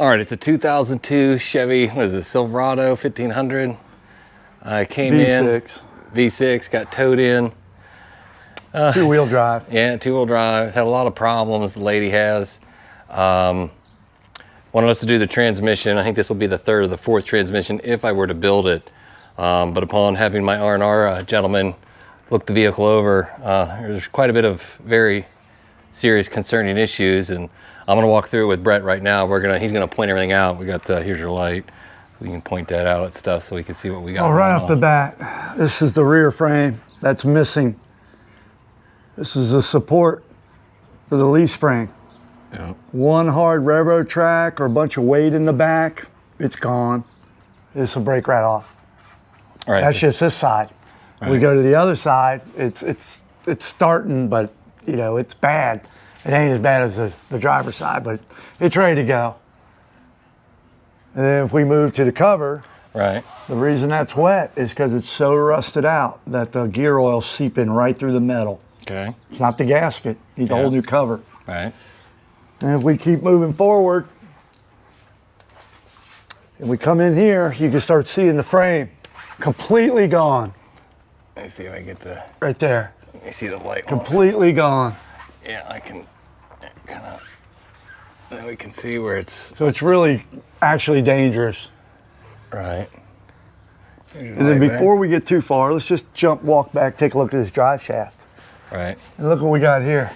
All right, it's a 2002 Chevy, what is it, Silverado 1500. I came in, V6, got towed in. Two-wheel drive. Yeah, two-wheel drive. Had a lot of problems, the lady has. Wanted us to do the transmission. I think this will be the third or the fourth transmission if I were to build it. But upon having my R&R gentleman look the vehicle over, there's quite a bit of very serious concerning issues, and I'm gonna walk through it with Brett right now. He's gonna point everything out. We got here's your light. We can point that out and stuff so we can see what we got. Oh, right off the bat, this is the rear frame that's missing. This is the support for the leaf spring. Yeah. One hard railroad track or a bunch of weight in the back, it's gone. This will break right off. All right. That's just this side. Right. We go to the other side, it's starting, but you know, it's bad. It ain't as bad as the driver's side, but it's ready to go. And then if we move to the cover, right, the reason that's wet is because it's so rusted out that the gear oil's seeping right through the metal. Okay. It's not the gasket, needs a whole new cover. Right. And if we keep moving forward, and we come in here, you can start seeing the frame completely gone. Let me see if I get the... Right there. Let me see the light. Completely gone. Yeah, I can kind of... Then we can see where it's... So it's really actually dangerous. Right. And then before we get too far, let's just walk back, take a look at this drive shaft. Right. And look what we got here.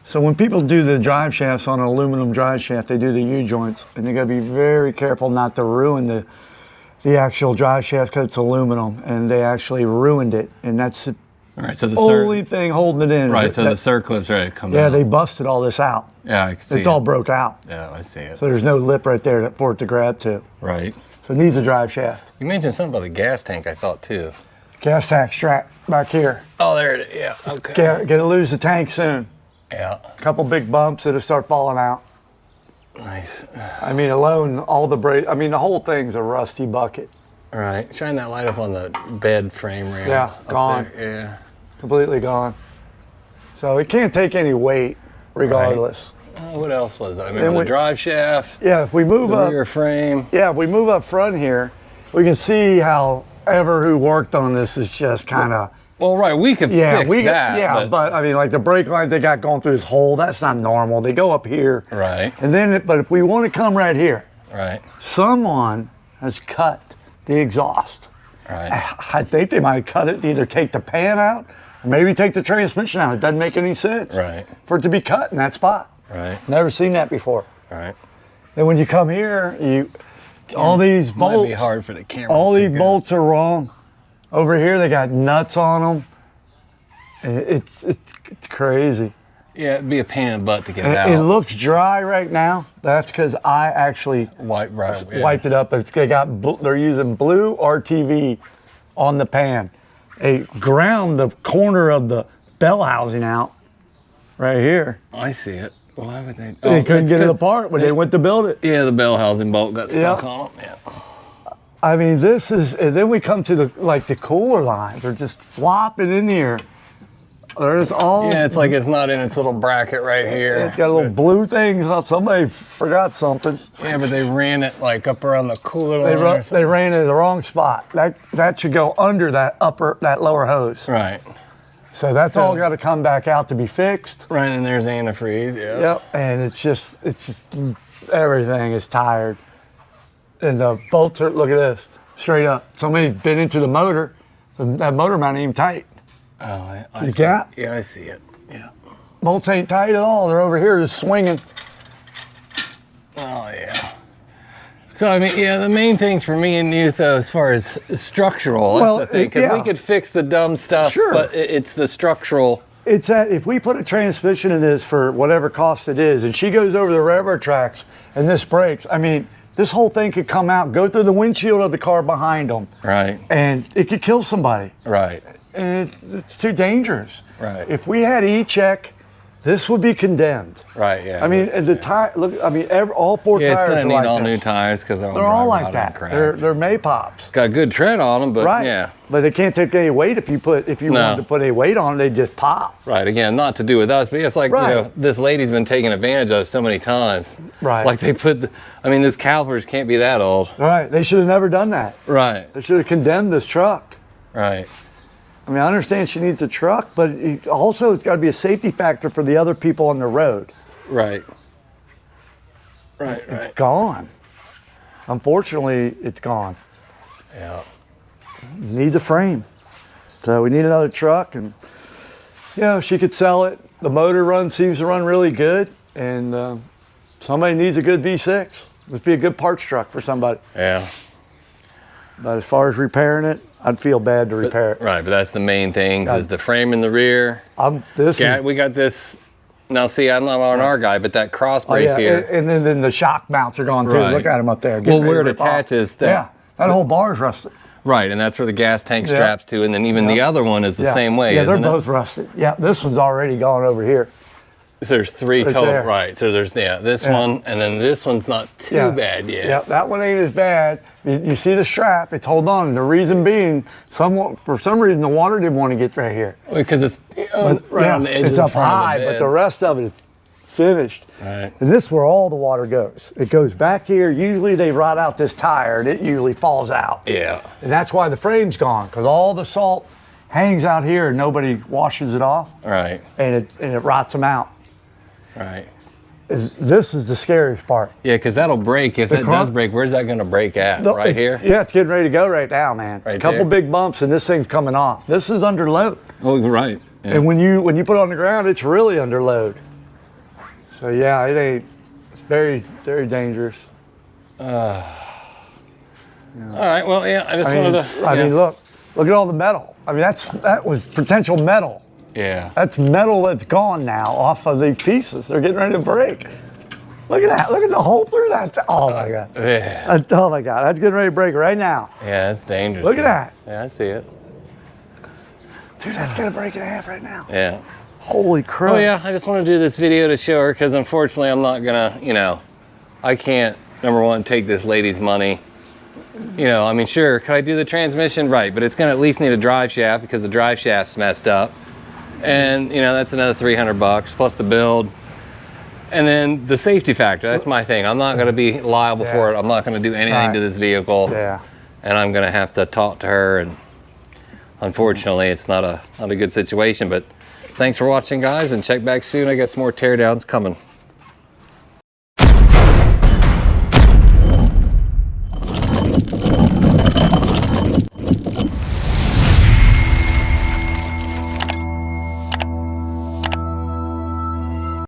So when people do the drive shafts on an aluminum drive shaft, they do the U-joints, and they gotta be very careful not to ruin the actual drive shaft because it's aluminum, and they actually ruined it, and that's the right, so the only thing holding it in. Right, so the circlip's ready to come out. Yeah, they busted all this out. Yeah, I can see It's all broke out. Yeah, I see it. So there's no lip right there for it to grab to. Right. So it needs a drive shaft. You mentioned something about the gas tank, I thought, too. Gas tank strap back here. Oh, there it is. Yeah, okay. Gonna lose the tank soon. Yeah. A couple big bumps, it'll start falling out. Nice. I mean, alone, all the the whole thing's a rusty bucket. All right, shine that light up on the bed frame rail. Yeah, gone. There. Yeah. Completely gone. So it can't take any weight, regardless. Right. What else was there? I mean, the drive shaft. Yeah, if we move up. The rear frame. Yeah, if we move up front here, we can see how who worked on this is just kind of. Well, right, we could fix that. Yeah, but I mean, like the brake lines they got going through this hole, that's not normal. They go up here. Right. And then, but if we want to come right here. Right. Someone has cut the exhaust. Right. I think they might cut it to either take the pan out or maybe take the transmission out. It doesn't make any sense. Right. For it to be cut in that spot. Right. Never seen that before. Right. Then when you come here, all these bolts. Might be hard for the camera. All these bolts are wrong. Over here, they got nuts on them. It's crazy. Yeah, it'd be a pain in the butt to get it out. It looks dry right now. That's because I actually wiped it up. But they're using blue RTV on the pan. They ground the corner of the bell housing out right here. I see it. Why would they? They couldn't get it apart when they went to build it. Yeah, the bell housing bolt got stuck on them. Yeah. I mean, this is, and then we come to the cooler lines. They're just flopping in here. There's all. Yeah, it's like it's not in its little bracket right here. It's got a little blue thing. Somebody forgot something. Yeah, but they ran it like up around the cooler line. They ran it in the wrong spot. That should go under that lower hose. Right. So that's all got to come back out to be fixed. Right, and there's antifreeze. Yeah. Yep. And it's just everything is tired. And the bolts are, look at this, straight up. Somebody's been into the motor. That motor mount ain't even tight. Oh, I you see got? Yeah, I see it. Yeah. Bolts ain't tight at all. They're over here just swinging. Oh, yeah. So, I mean, yeah, the main thing for me and you, though, as far as structural, that's the thing. Because we could fix the dumb stuff, but it's the structural. It's that if we put a transmission in this for whatever cost it is, and she goes over the railroad tracks and this breaks, I mean, this whole thing could come out, go through the windshield of the car behind them. Right. And it could kill somebody. Right. And it's too dangerous. Right. If we had E-check This would be condemned. Right, yeah. I mean, the tire. Look, I mean, all four yeah, tires it's are gonna need like all this. new tires because They're all like that. They're Maypops. Got good tread on them, but Right. yeah. But they can't take any weight if you wanted to put any weight on them, they just pop. Right. Again, not to do with us, but it's like Right. you know, this lady's been taken advantage of so many times. Right. Like they put. I mean, this calipers can't be that old. Right. They should have never done that. Right. They should have condemned this truck. Right. I mean, I understand she needs a truck, but also it's got to be a safety factor for the other people on the road. Right. Right. It's gone. Unfortunately, it's gone. Yeah. Needs a frame. So we need another truck, and you know, she could sell it. The motor seems to run really good, and somebody needs a good V6. Would be a good parts truck for somebody. Yeah. But as far as repairing it, I'd feel bad to repair it. Right, but that's the main things is the frame in the rear. We got this. Now, see, I'm not on our guy, but that cross brace here. And then the shock mounts are gone too. Right. Look at them up there. Well, where it attaches, that whole bar is rusted. Right, and that's where the gas tank straps to, and then even the other one is the same way. Yeah, they're isn't both rusted. Yeah, this one's already gone over here. So there's three total, there. right? So there's this one, and then this one's not too bad yet. Yeah, that one ain't as bad. You see the strap; it's holding on. The reason being, for some reason, the water didn't want to get right here. Because it's right on the edge. It's of up the front high, of the bed. but the rest of it is finished. Right. And this is where all the water goes. It goes back here. Usually they rot out this tire, and it usually falls out. Yeah. And that's why the frame's gone, because all the salt hangs out here and nobody washes it off. Right. And it rots them out. Right. This is the scariest part. Yeah, because that'll break. If it does break, where's that going to break at? Right here? Yeah, it's getting ready to go right now, man. Right a couple big bumps and this thing's coming off. This is under load. Oh, right. Yeah. And when you put it on the ground, it's really under load. So yeah, it's very, very dangerous. All right. Well, yeah. I just wanted to. I mean, look at all the metal. I mean, that was potential metal. Yeah. That's metal that's gone now off of the pieces. They're getting ready to break. Look at that. Look at the hole through that. Oh my God. Yeah. Oh my God. That's getting ready to break right now. Yeah, that's dangerous. Look at that. Yeah, I see it. Dude, that's gonna break in half right now. Yeah. Holy crap. Oh yeah, I just want to do this video to show her because unfortunately I'm not gonna, I can't, number one, take this lady's money. I mean, sure, could I do the transmission? Right, but it's gonna at least need a drive shaft because the drive shaft's messed up. And that's another $300 plus the build. And then the safety factor, that's my thing. I'm not gonna be liable for it. I'm not gonna do anything to this vehicle. Yeah. And I'm gonna have to talk to her, and unfortunately it's not a good situation, but thanks for watching, guys, and check back soon. I got some more teardowns coming.